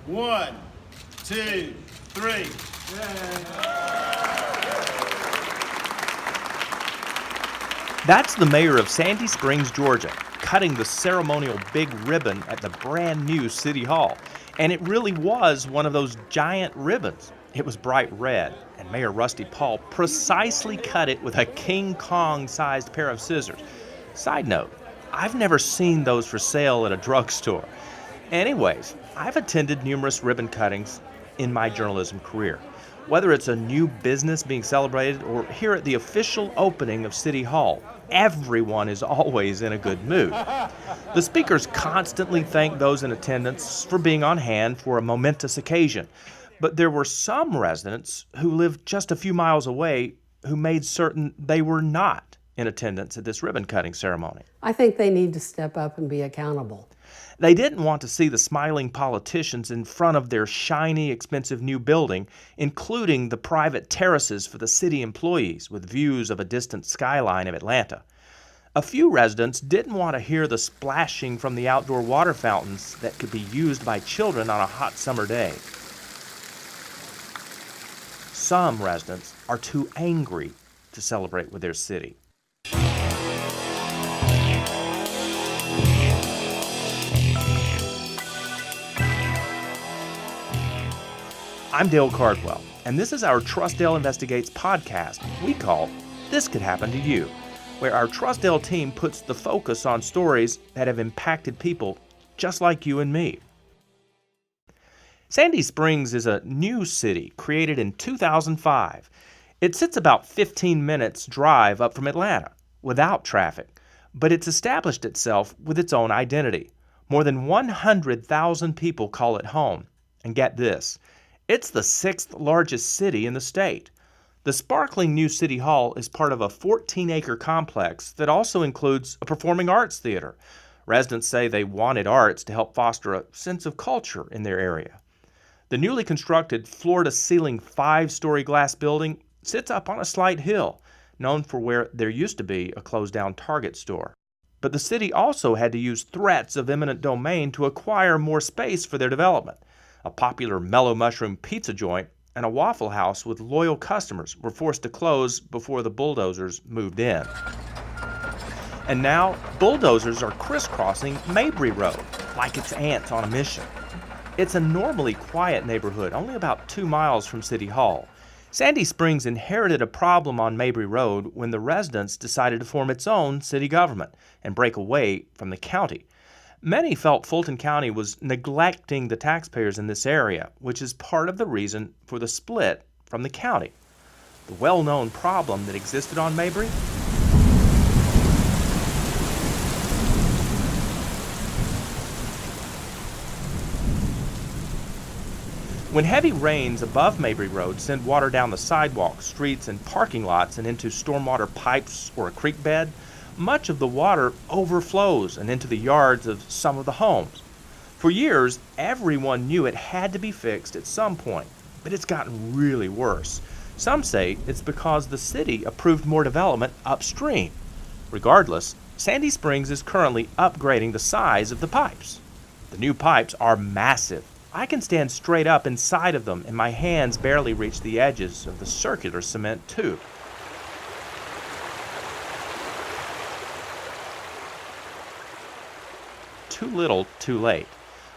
1, 2, 3. That's the mayor of Sandy Springs, Georgia, cutting the ceremonial big ribbon at the brand new City Hall. And it really was one of those giant ribbons. It was bright red, and Mayor Rusty Paul precisely cut it with a King Kong-sized pair of scissors. Side note, I've never seen those for sale at a drugstore. Anyways, I've attended numerous ribbon cuttings in my journalism career. Whether it's a new business being celebrated or here at the official opening of City Hall, everyone is always in a good mood. The speakers constantly thank those in attendance for being on hand for a momentous occasion. But there were some residents who lived just a few miles away who made certain they were not in attendance at this ribbon cutting ceremony. I think they need to step up and be accountable. They didn't want to see the smiling politicians in front of their shiny, expensive new building, including the private terraces for the city employees with views of a distant skyline of Atlanta. A few residents didn't want to hear the splashing from the outdoor water fountains that could be used by children on a hot summer day. Some residents are too angry to celebrate with their city. I'm Dale Cardwell, and this is our Trustdale Investigates podcast we call This Could Happen to You, where our Trustdale team puts the focus on stories that have impacted people just like you and me. Sandy Springs is a new city created in 2005. It sits about 15 minutes drive up from Atlanta, without traffic, but it's established itself with its own identity. More than 100,000 people call it home. And get this, it's the 6th largest city in the state. The sparkling new City Hall is part of a 14-acre complex that also includes a performing arts theater. Residents say they wanted arts to help foster a sense of culture in their area. The newly constructed floor-to-ceiling 5-story glass building sits up on a slight hill, known for where there used to be a closed-down Target store. But the city also had to use threats of eminent domain to acquire more space for their development. A popular Mellow Mushroom pizza joint and a Waffle House with loyal customers were forced to close before the bulldozers moved in. And now, bulldozers are crisscrossing Mabry Road like it's ants on a mission. It's a normally quiet neighborhood, only about 2 miles from City Hall. Sandy Springs inherited a problem on Mabry Road when the residents decided to form its own city government and break away from the county. Many felt Fulton County was neglecting the taxpayers in this area, which is part of the reason for the split from the county. The well-known problem that existed on Mabry? When heavy rains above Mabry Road send water down the sidewalks, streets, and parking lots and into stormwater pipes or a creek bed, much of the water overflows and into the yards of some of the homes. For years, everyone knew it had to be fixed at some point, but it's gotten really worse. Some say it's because the city approved more development upstream. Regardless, Sandy Springs is currently upgrading the size of the pipes. The new pipes are massive. I can stand straight up inside of them, and my hands barely reach the edges of the circular cement tube. Too little, too late.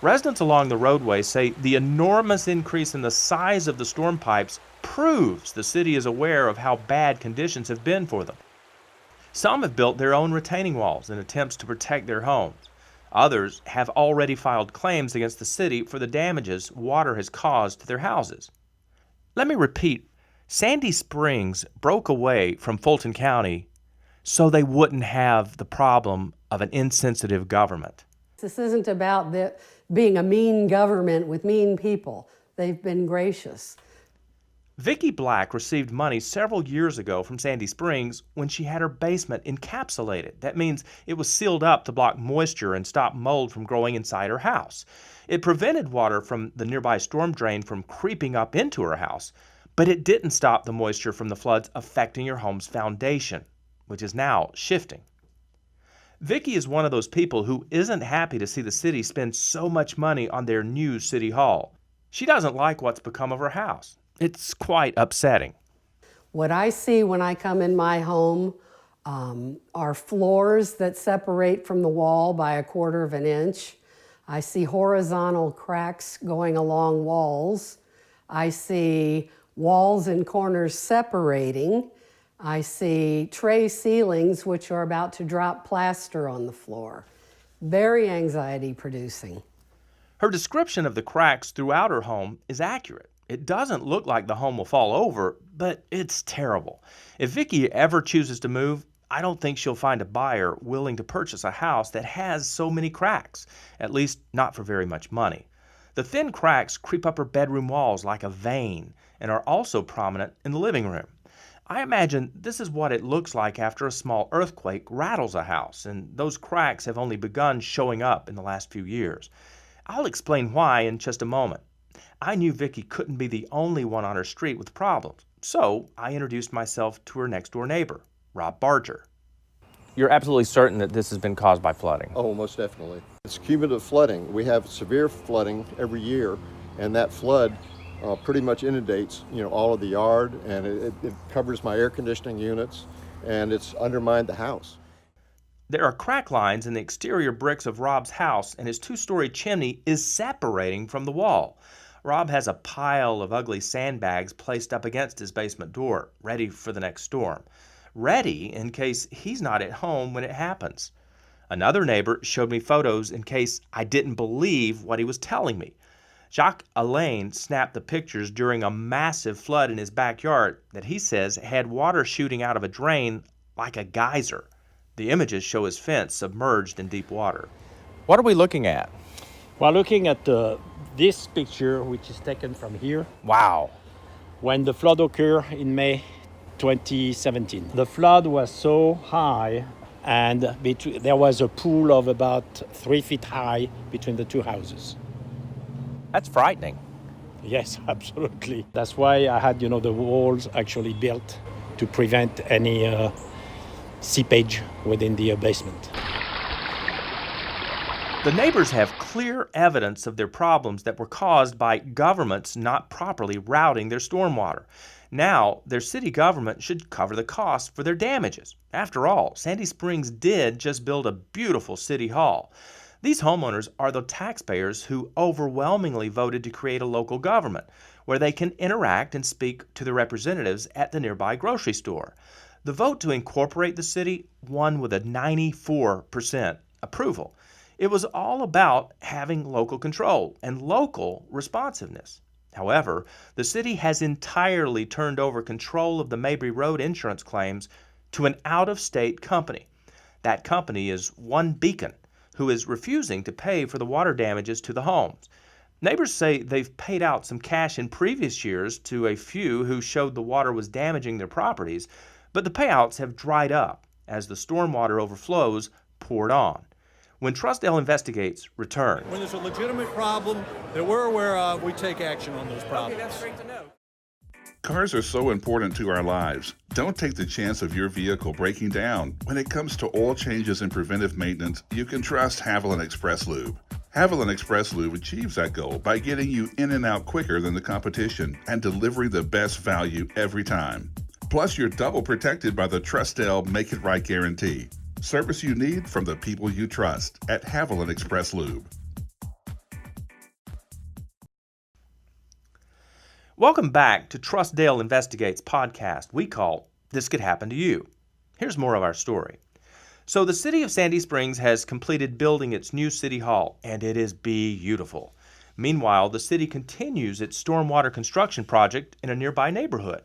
Residents along the roadway say the enormous increase in the size of the storm pipes proves the city is aware of how bad conditions have been for them. Some have built their own retaining walls in attempts to protect their homes. Others have already filed claims against the city for the damages water has caused to their houses. Let me repeat, Sandy Springs broke away from Fulton County so they wouldn't have the problem of an insensitive government. This isn't about being a mean government with mean people. They've been gracious. Vicki Black received money several years ago from Sandy Springs when she had her basement encapsulated. That means it was sealed up to block moisture and stop mold from growing inside her house. It prevented water from the nearby storm drain from creeping up into her house, but it didn't stop the moisture from the floods affecting your home's foundation, which is now shifting. Vicki is one of those people who isn't happy to see the city spend so much money on their new City Hall. She doesn't like what's become of her house. It's quite upsetting. What I see when I come in my home are floors that separate from the wall by 1/4 of an inch. I see horizontal cracks going along walls. I see walls and corners separating. I see tray ceilings which are about to drop plaster on the floor. Very anxiety producing. Her description of the cracks throughout her home is accurate. It doesn't look like the home will fall over, but it's terrible. If Vicki ever chooses to move, I don't think she'll find a buyer willing to purchase a house that has so many cracks, at least not for very much money. The thin cracks creep up her bedroom walls like a vein and are also prominent in the living room. I imagine this is what it looks like after a small earthquake rattles a house, and those cracks have only begun showing up in the last few years. I'll explain why in just a moment. I knew Vicki couldn't be the only one on her street with problems, so I introduced myself to her next-door neighbor, Rob Barger. You're absolutely certain that this has been caused by flooding? Oh, most definitely. It's cumulative flooding. We have severe flooding every year, and that flood pretty much inundates, all of the yard, and it covers my air conditioning units, and it's undermined the house. There are crack lines in the exterior bricks of Rob's house, and his 2-story chimney is separating from the wall. Rob has a pile of ugly sandbags placed up against his basement door, ready for the next storm. Ready in case he's not at home when it happens. Another neighbor showed me photos in case I didn't believe what he was telling me. Jacques Alain snapped the pictures during a massive flood in his backyard that he says had water shooting out of a drain like a geyser. The images show his fence submerged in deep water. What are we looking at? We're looking at this picture, which is taken from here. Wow. When the flood occurred in May 2017. The flood was so high, and there was a pool of about 3 feet high between the two houses. That's frightening. Yes, absolutely. That's why I had, the walls actually built to prevent any seepage within the basement. The neighbors have clear evidence of their problems that were caused by governments not properly routing their stormwater. Now, their city government should cover the cost for their damages. After all, Sandy Springs did just build a beautiful city hall. These homeowners are the taxpayers who overwhelmingly voted to create a local government where they can interact and speak to the representatives at the nearby grocery store. The vote to incorporate the city won with a 94% approval. It was all about having local control and local responsiveness. However, the city has entirely turned over control of the Mabry Road insurance claims to an out-of-state company. That company is One Beacon, who is refusing to pay for the water damages to the homes. Neighbors say they've paid out some cash in previous years to a few who showed the water was damaging their properties, but the payouts have dried up as the stormwater overflows poured on. When Trussdale Investigates returns. When there's a legitimate problem that we're aware of, we take action on those problems. Okay, that's great to know. Cars are so important to our lives. Don't take the chance of your vehicle breaking down. When it comes to oil changes and preventive maintenance, you can trust Haviland Express Lube. Haviland Express Lube achieves that goal by getting you in and out quicker than the competition and delivering the best value every time. Plus, you're double protected by the Trussdale Make It Right guarantee. Service you need from the people you trust at Haviland Express Lube. Welcome back to Trussdale Investigates podcast we call This Could Happen to You. Here's more of our story. So the city of Sandy Springs has completed building its new city hall, and it is beautiful. Meanwhile, the city continues its stormwater construction project in a nearby neighborhood.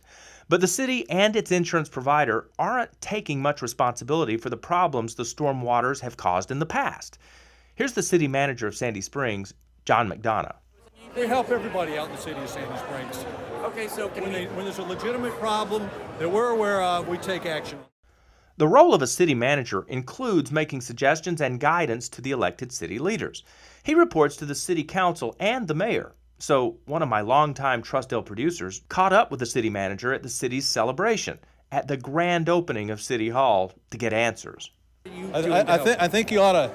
But the city and its insurance provider aren't taking much responsibility for the problems the stormwaters have caused in the past. Here's the city manager of Sandy Springs, John McDonough. We help everybody out in the city of Sandy Springs. Okay, so When there's a legitimate problem that we're aware of, we take action. The role of a city manager includes making suggestions and guidance to the elected city leaders. He reports to the city council and the mayor. So one of my longtime Trussdale producers caught up with the city manager at the city's celebration at the grand opening of City Hall to get answers. I think you ought to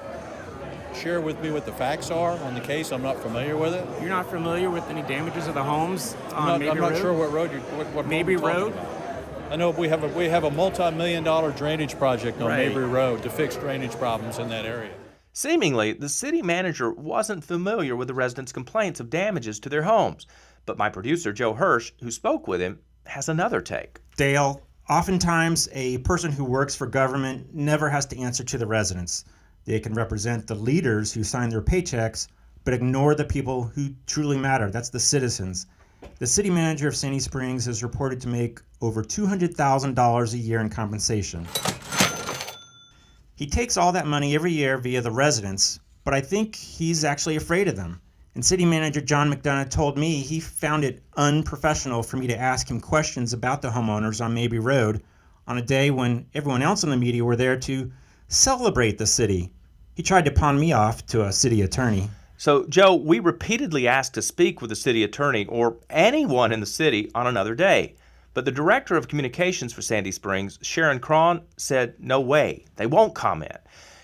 share with me what the facts are on the case? I'm not familiar with it. You're not familiar with any damages of the homes on Mabry I'm not Road? sure what road what Mabry you're talking Road? about. I know we have a multi-million-dollar drainage project on Right. Mabry Road to fix drainage problems in that area. Seemingly, the city manager wasn't familiar with the residents' complaints of damages to their homes. But my producer, Joe Hirsch, who spoke with him, has another take. Dale, oftentimes a person who works for government never has to answer to the residents. They can represent the leaders who sign their paychecks, but ignore the people who truly matter. That's the citizens. The city manager of Sandy Springs is reported to make over $200,000 a year in compensation. He takes all that money every year via the residents, but I think he's actually afraid of them. And city manager John McDonough told me he found it unprofessional for me to ask him questions about the homeowners on Mabry Road on a day when everyone else in the media were there to celebrate the city. He tried to pawn me off to a city attorney. So, Joe, we repeatedly asked to speak with the city attorney or anyone in the city on another day. But the director of communications for Sandy Springs, Sharon Cron, said no way, they won't comment.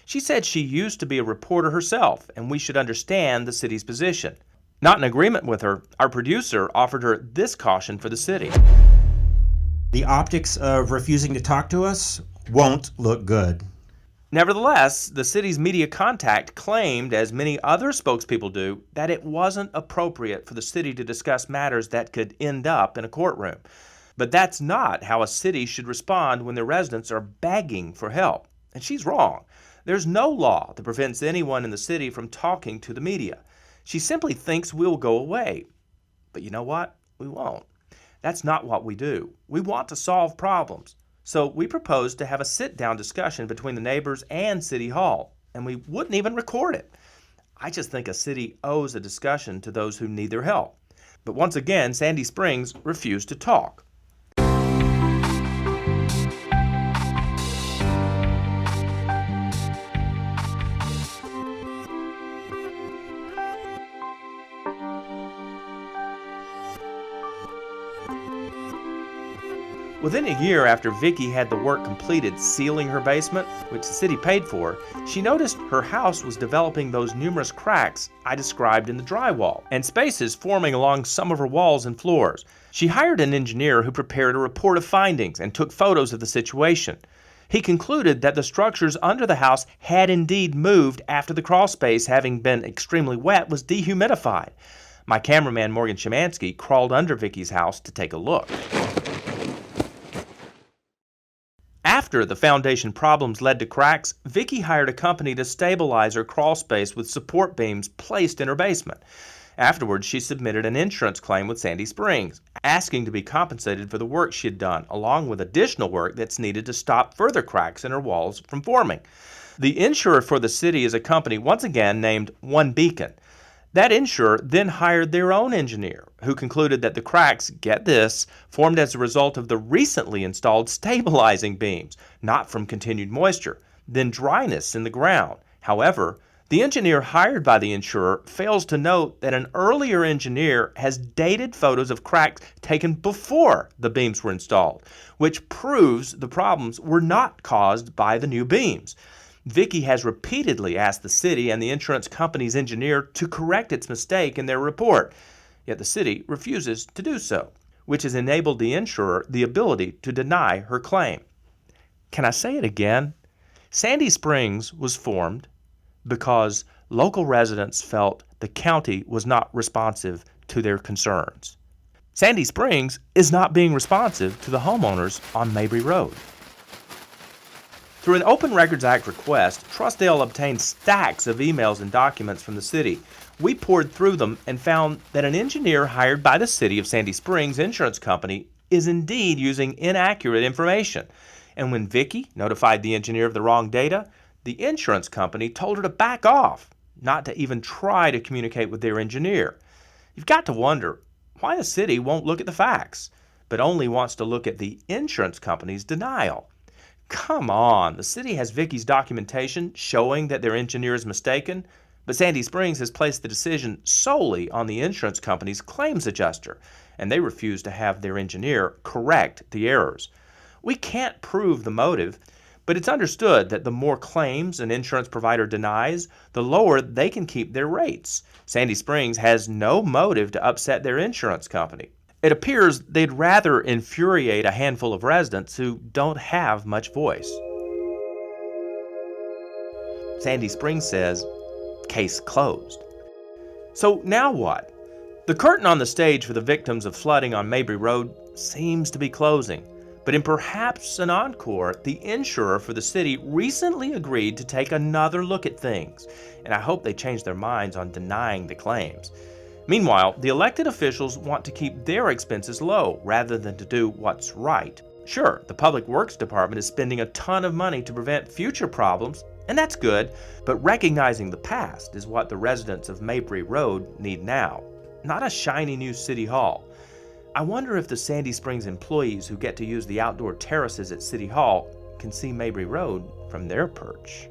She said she used to be a reporter herself, and we should understand the city's position. Not in agreement with her, our producer offered her this caution for the city. The optics of refusing to talk to us won't look good. Nevertheless, the city's media contact claimed, as many other spokespeople do, that it wasn't appropriate for the city to discuss matters that could end up in a courtroom. But that's not how a city should respond when their residents are begging for help. And she's wrong. There's no law that prevents anyone in the city from talking to the media. She simply thinks we'll go away. But you know what? We won't. That's not what we do. We want to solve problems. So we proposed to have a sit-down discussion between the neighbors and City Hall, and we wouldn't even record it. I just think a city owes a discussion to those who need their help. But once again, Sandy Springs refused to talk. Within a year after Vicki had the work completed sealing her basement, which the city paid for, she noticed her house was developing those numerous cracks I described in the drywall and spaces forming along some of her walls and floors. She hired an engineer who prepared a report of findings and took photos of the situation. He concluded that the structures under the house had indeed moved after the crawl space, having been extremely wet, was dehumidified. My cameraman Morgan Szymanski crawled under Vicki's house to take a look. After the foundation problems led to cracks, Vicki hired a company to stabilize her crawl space with support beams placed in her basement. Afterwards, she submitted an insurance claim with Sandy Springs, asking to be compensated for the work she had done, along with additional work that's needed to stop further cracks in her walls from forming. The insurer for the city is a company once again named One Beacon. That insurer then hired their own engineer, who concluded that the cracks, get this, formed as a result of the recently installed stabilizing beams, not from continued moisture, then dryness in the ground. However, the engineer hired by the insurer fails to note that an earlier engineer has dated photos of cracks taken before the beams were installed, which proves the problems were not caused by the new beams. Vicki has repeatedly asked the city and the insurance company's engineer to correct its mistake in their report, yet the city refuses to do so, which has enabled the insurer the ability to deny her claim. Can I say it again? Sandy Springs was formed because local residents felt the county was not responsive to their concerns. Sandy Springs is not being responsive to the homeowners on Mabry Road. Through an Open Records Act request, Trussdale obtained stacks of emails and documents from the city. We poured through them and found that an engineer hired by the city of Sandy Springs Insurance Company is indeed using inaccurate information. And when Vicki notified the engineer of the wrong data, the insurance company told her to back off, not to even try to communicate with their engineer. You've got to wonder why the city won't look at the facts, but only wants to look at the insurance company's denial. Come on, the city has Vicki's documentation showing that their engineer is mistaken, but Sandy Springs has placed the decision solely on the insurance company's claims adjuster, and they refuse to have their engineer correct the errors. We can't prove the motive, But it's understood that the more claims an insurance provider denies, the lower they can keep their rates. Sandy Springs has no motive to upset their insurance company. It appears they'd rather infuriate a handful of residents who don't have much voice. Sandy Springs says, case closed. So now what? The curtain on the stage for the victims of flooding on Mabry Road seems to be closing. But in perhaps an encore, the insurer for the city recently agreed to take another look at things, and I hope they change their minds on denying the claims. Meanwhile, the elected officials want to keep their expenses low rather than to do what's right. Sure, the Public Works Department is spending a ton of money to prevent future problems, and that's good, but recognizing the past is what the residents of Mabry Road need now, not a shiny new city hall. I wonder if the Sandy Springs employees who get to use the outdoor terraces at City Hall can see Mabry Road from their perch.